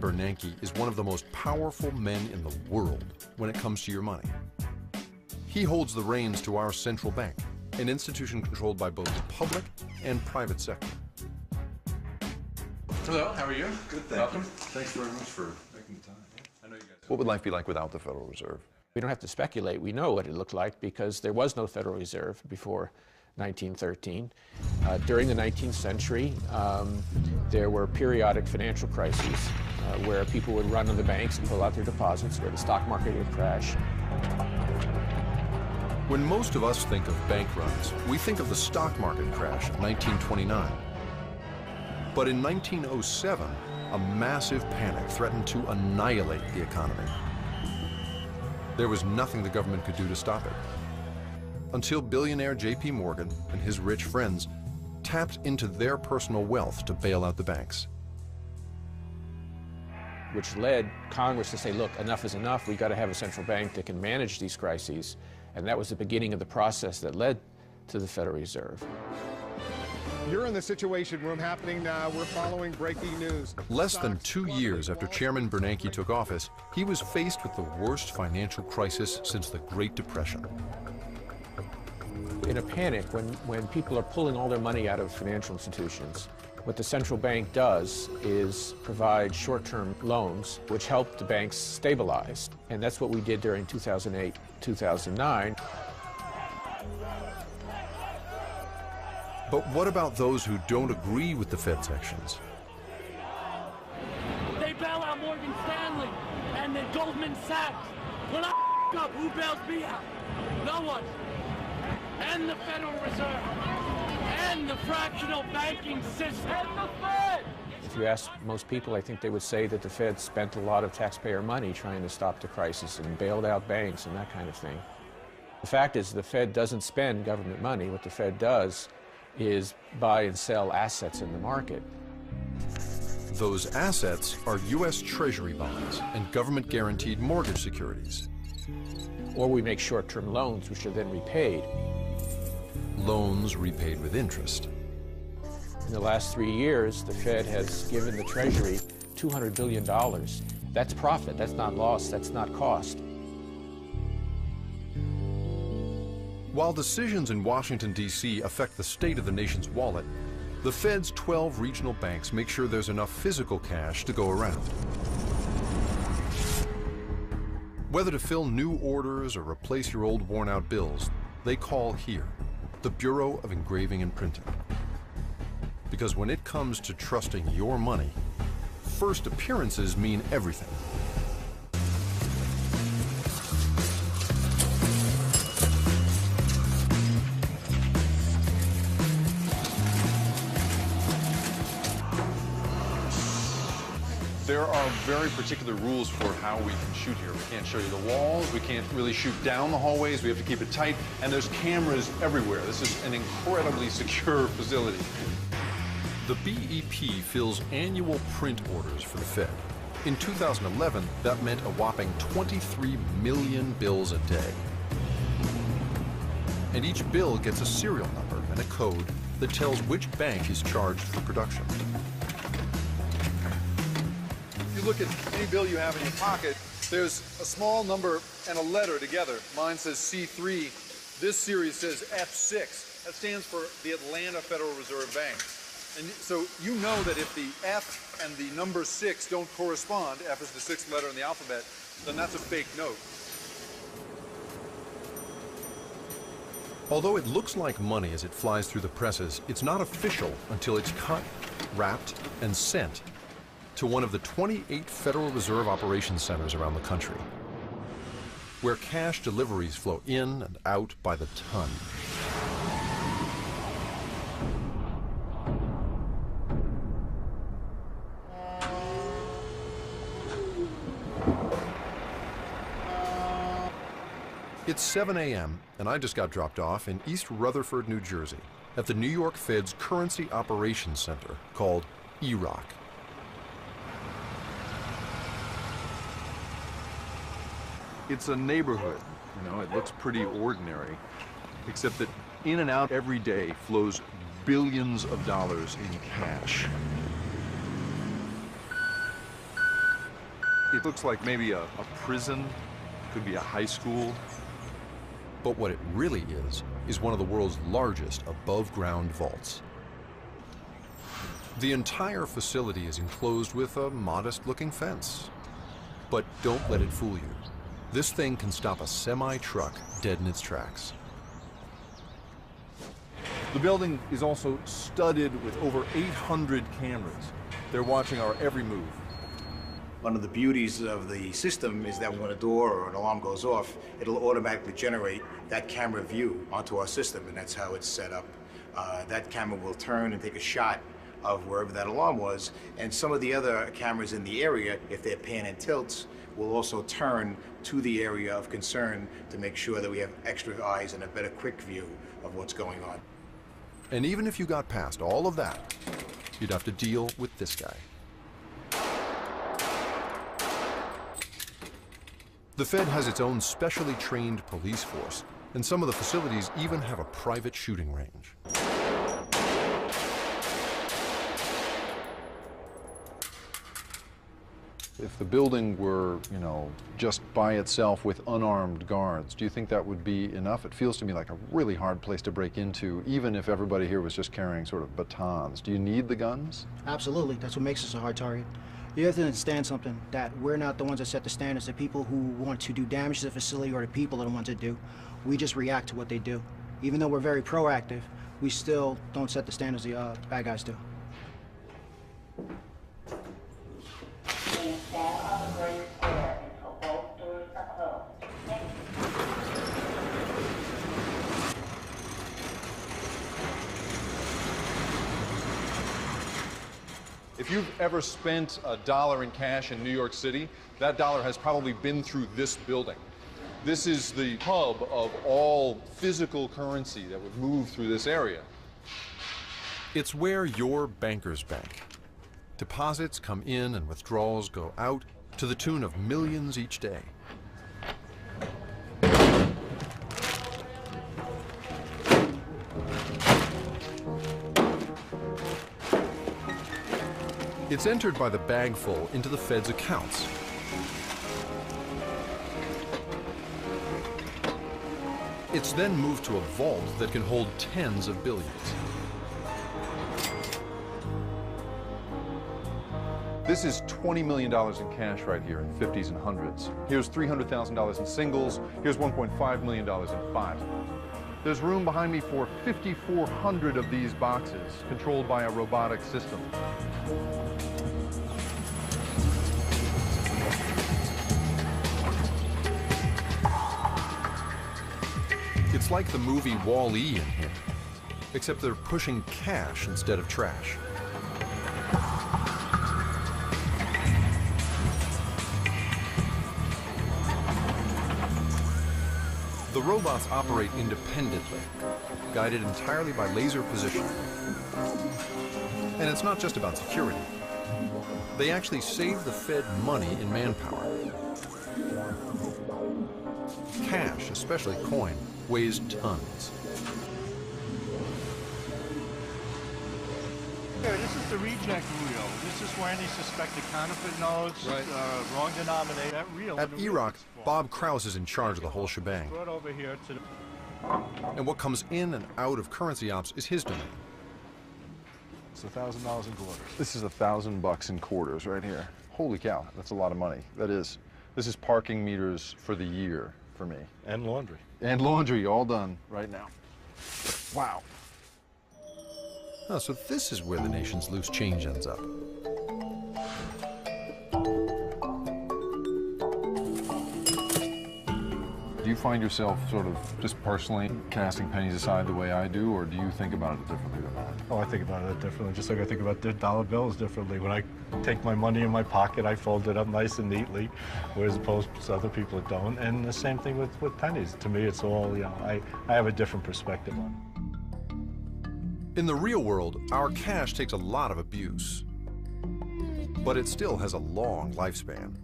Bernanke is one of the most powerful men in the world when it comes to your money. He holds the reins to our central bank, an institution controlled by both the public and private sector. Hello, how are you? Good, thank Welcome. you. Thanks very much for making the time. I know you guys. What would life be like without the Federal Reserve? We don't have to speculate. We know what it looked like because there was no Federal Reserve before 1913. During the 19th century, there were periodic financial crises where people would run to the banks and pull out their deposits, where the stock market would crash. When most of us think of bank runs, we think of the stock market crash of 1929. But in 1907, a massive panic threatened to annihilate the economy. There was nothing the government could do to stop it, until billionaire J.P. Morgan and his rich friends tapped into their personal wealth to bail out the banks. Which led Congress to say, look, enough is enough. We've got to have a central bank that can manage these crises. And that was the beginning of the process that led to the Federal Reserve. You're in the Situation Room happening now. We're following breaking news. Less than 2 years after Chairman Bernanke took office, he was faced with the worst financial crisis since the Great Depression. In a panic, when people are pulling all their money out of financial institutions, what the central bank does is provide short-term loans, which help the banks stabilize. And that's what we did during 2008, 2009. But what about those who don't agree with the Fed's actions? They bail out Morgan Stanley and then Goldman Sachs. When I up, who bails me out? No one. And the Federal Reserve. And the fractional banking system. And the Fed. If you ask most people, I think they would say that the Fed spent a lot of taxpayer money trying to stop the crisis and bailed out banks and that kind of thing. The fact is the Fed doesn't spend government money. What the Fed does is buy and sell assets in the market. Those assets are U.S. Treasury bonds and government-guaranteed mortgage securities. Or we make short-term loans, which are then repaid. Loans repaid with interest. In the last 3 years, the Fed has given the Treasury $200 billion. That's profit, that's not loss, that's not cost. While decisions in Washington, D.C. affect the state of the nation's wallet, the Fed's 12 regional banks make sure there's enough physical cash to go around. Whether to fill new orders or replace your old worn-out bills, they call here, the Bureau of Engraving and Printing. Because when it comes to trusting your money, first appearances mean everything. There are very particular rules for how we can shoot here. We can't show you the walls, we can't really shoot down the hallways, we have to keep it tight, and there's cameras everywhere. This is an incredibly secure facility. The BEP fills annual print orders for the Fed. In 2011, that meant a whopping 23 million bills a day. And each bill gets a serial number and a code that tells which bank is charged for production. If you look at any bill you have in your pocket, there's a small number and a letter together. Mine says C3. This series says F6. That stands for the Atlanta Federal Reserve Bank. And so you know that if the F and the number 6 don't correspond, F is the 6th letter in the alphabet, then that's a fake note. Although it looks like money as it flies through the presses, it's not official until it's cut, wrapped, and sent to one of the 28 Federal Reserve operations centers around the country, where cash deliveries flow in and out by the ton. It's 7 a.m., and I just got dropped off in East Rutherford, New Jersey, at the New York Fed's Currency Operations Center, called EROC. It's a neighborhood. You know, it looks pretty ordinary, except that in and out every day flows billions of dollars in cash. It looks like maybe a prison, could be a high school. But what it really is one of the world's largest above-ground vaults. The entire facility is enclosed with a modest-looking fence. But don't let it fool you. This thing can stop a semi-truck dead in its tracks. The building is also studded with over 800 cameras. They're watching our every move. One of the beauties of the system is that when a door or an alarm goes off, it'll automatically generate that camera view onto our system, and that's how it's set up. That camera will turn and take a shot of wherever that alarm was, and some of the other cameras in the area, if they're pan and tilts, will also turn to the area of concern to make sure that we have extra eyes and a better quick view of what's going on. And even if you got past all of that, you'd have to deal with this guy. The Fed has its own specially trained police force, and some of the facilities even have a private shooting range. If the building were, just by itself with unarmed guards, do you think that would be enough? It feels to me like a really hard place to break into, even if everybody here was just carrying sort of batons. Do you need the guns? Absolutely. That's what makes us a hard target. You have to understand something, that we're not the ones that set the standards. The people who want to do damage to the facility or the people are the ones that do. We just react to what they do. Even though we're very proactive, we still don't set the standards the bad guys do. If you've ever spent $1 in cash in New York City, that dollar has probably been through this building. This is the hub of all physical currency that would move through this area. It's where your bankers bank. Deposits come in and withdrawals go out to the tune of millions each day. It's entered by the bagful into the Fed's accounts. It's then moved to a vault that can hold tens of billions. This is $20 million in cash right here in 50s and 100s. Here's $300,000 in singles. Here's $1.5 million in fives. There's room behind me for 5,400 of these boxes, controlled by a robotic system. It's like the movie Wall-E in here, except they're pushing cash instead of trash. The robots operate independently, guided entirely by laser positioning. And it's not just about security. They actually save the Fed money in manpower. Cash, especially coin, weighs tons. Here, this is the reject reel. This is for any suspected counterfeit notes, Right. wrong denominator. That reel. At Erock, Bob Krause is in charge of the whole shebang. Brought over here to the. And what comes in and out of currency ops is his domain. It's $1,000 in quarters. This is $1,000 in quarters right here. Holy cow, that's a lot of money. That is. This is parking meters for the year for me. And laundry. And laundry, all done right now. Wow. Oh, so this is where the nation's loose change ends up. Do you find yourself sort of just personally casting pennies aside the way I do, or do you think about it differently than that? Oh, I think about it differently, just like I think about the dollar bills differently. When I take my money in my pocket, I fold it up nice and neatly, whereas opposed to other people that don't. And the same thing with pennies. To me, it's all, I have a different perspective on it. In the real world, our cash takes a lot of abuse, but it still has a long lifespan.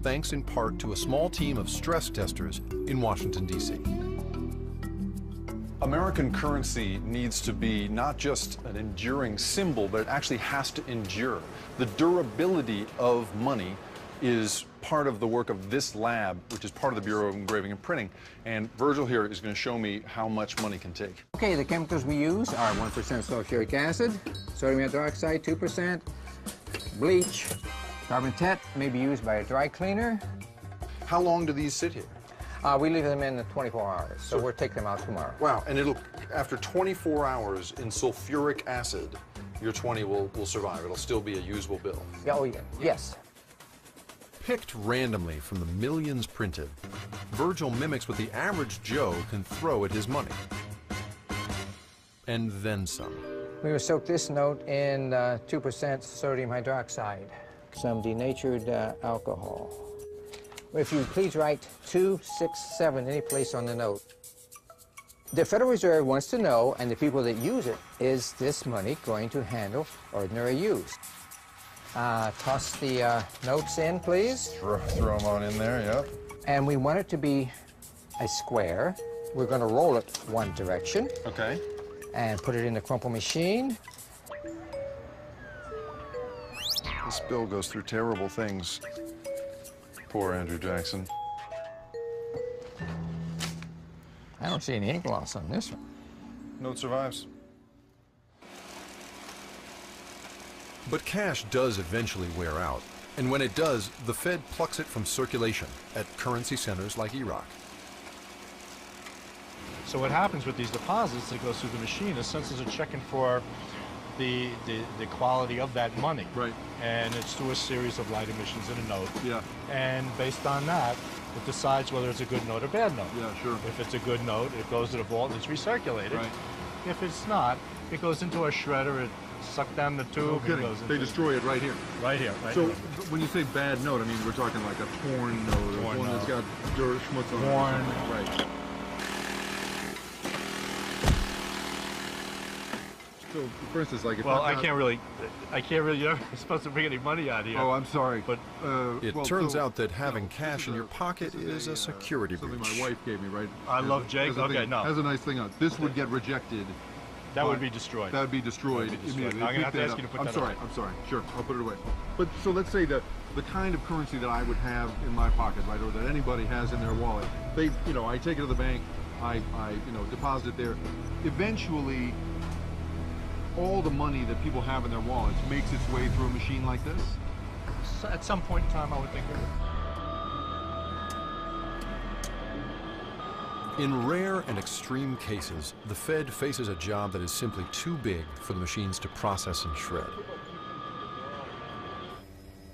Thanks in part to a small team of stress testers in Washington, D.C. American currency needs to be not just an enduring symbol, but it actually has to endure. The durability of money is part of the work of this lab, which is part of the Bureau of Engraving and Printing. And Virgil here is going to show me how much money can take. Okay, the chemicals we use are 1% sulfuric acid, sodium hydroxide 2%, bleach, carbon tet may be used by a dry cleaner. How long do these sit here? We leave them in 24 hours, so we'll take them out tomorrow. Wow, and it'll, after 24 hours in sulfuric acid, your 20 will survive. It'll still be a usable bill. Oh, yeah. Yes. Picked randomly from the millions printed, Virgil mimics what the average Joe can throw at his money. And then some. We will soak this note in 2% sodium hydroxide, some denatured alcohol. If you please write 267 any place on the note. The Federal Reserve wants to know, and the people that use it, is this money going to handle ordinary use? Toss the notes in, please. Throw them on in there, yep. And we want it to be a square. We're going to roll it one direction. Okay. And put it in the crumple machine. This bill goes through terrible things. Poor Andrew Jackson. I don't see any ink loss on this one. Note survives. But cash does eventually wear out. And when it does, the Fed plucks it from circulation at currency centers like Iraq. So what happens with these deposits that goes through the machine is sensors are checking for the quality of that money. Right. And it's through a series of light emissions in a note. Yeah. And based on that, it decides whether it's a good note or bad note. Yeah, sure. If it's a good note, it goes to the vault and it's recirculated. Right. If it's not, it goes into a shredder, it sucks down the tube. No kidding. Goes into They destroy it right here. Right here. Right So here. when you say bad note, I mean, we're talking like a torn note, or Torn one that's note. got dirt, schmutz on it. Worn. Right. So, for instance, like if Well, I've I got- can't really, you're not supposed to bring any money out here. Oh, I'm sorry. But It well, turns so- out that having no, cash this in is your pocket this is a security something breach. my wife gave me, right? I love Jake. Has a Okay, thing- no. Has a nice thing on it. This would get rejected. that would be destroyed. That would be destroyed That would be destroyed. immediately. I'm gonna have to Pick ask that you to up. put I'm that sorry. away. I'm sorry. Sure, I'll put it away. But so let's say the kind of currency that I would have in my pocket, right, or that anybody has in their wallet. They, I take it to the bank. I deposit it there. Eventually, all the money that people have in their wallets makes its way through a machine like this. So at some point in time, I would think of it. In rare and extreme cases, the Fed faces a job that is simply too big for the machines to process and shred.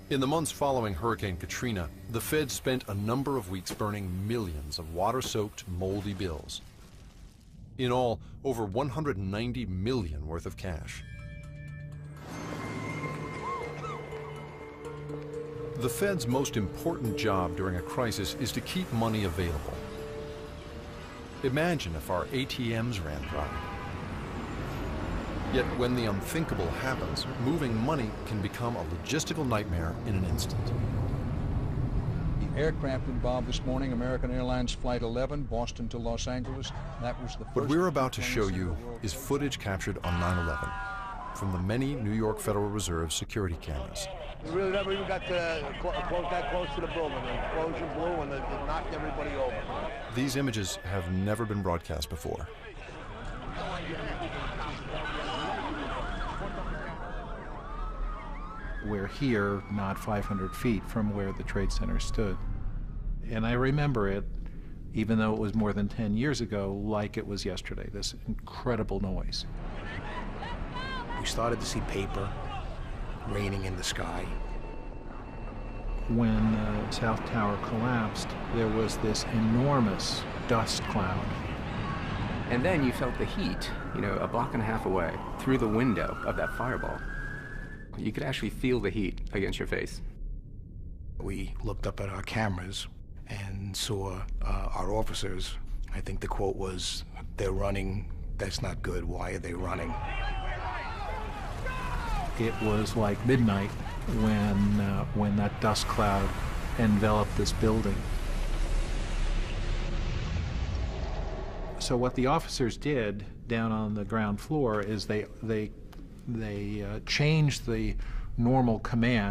In the months following Hurricane Katrina, the Fed spent a number of weeks burning millions of water-soaked, moldy bills. In all, over 190 million worth of cash. The Fed's most important job during a crisis is to keep money available. Imagine if our ATMs ran dry. Yet when the unthinkable happens, moving money can become a logistical nightmare in an instant. Aircraft involved this morning, American Airlines Flight 11, Boston to Los Angeles. That was the first. What we're about to show you is footage captured on 9/11 from the many New York Federal Reserve security cameras. We really never even got to close that close to the building. The explosion blew and it knocked everybody over. These images have never been broadcast before. We're here, not 500 feet from where the Trade Center stood. And I remember it, even though it was more than 10 years ago, like it was yesterday, this incredible noise. We started to see paper raining in the sky. When the South Tower collapsed, there was this enormous dust cloud. And then you felt the heat, a block and a half away, through the window of that fireball. You could actually feel the heat against your face. We looked up at our cameras and saw our officers. I think the quote was, "They're running, that's not good, why are they running?" It was like midnight when that dust cloud enveloped this building. So what the officers did down on the ground floor is they changed the normal command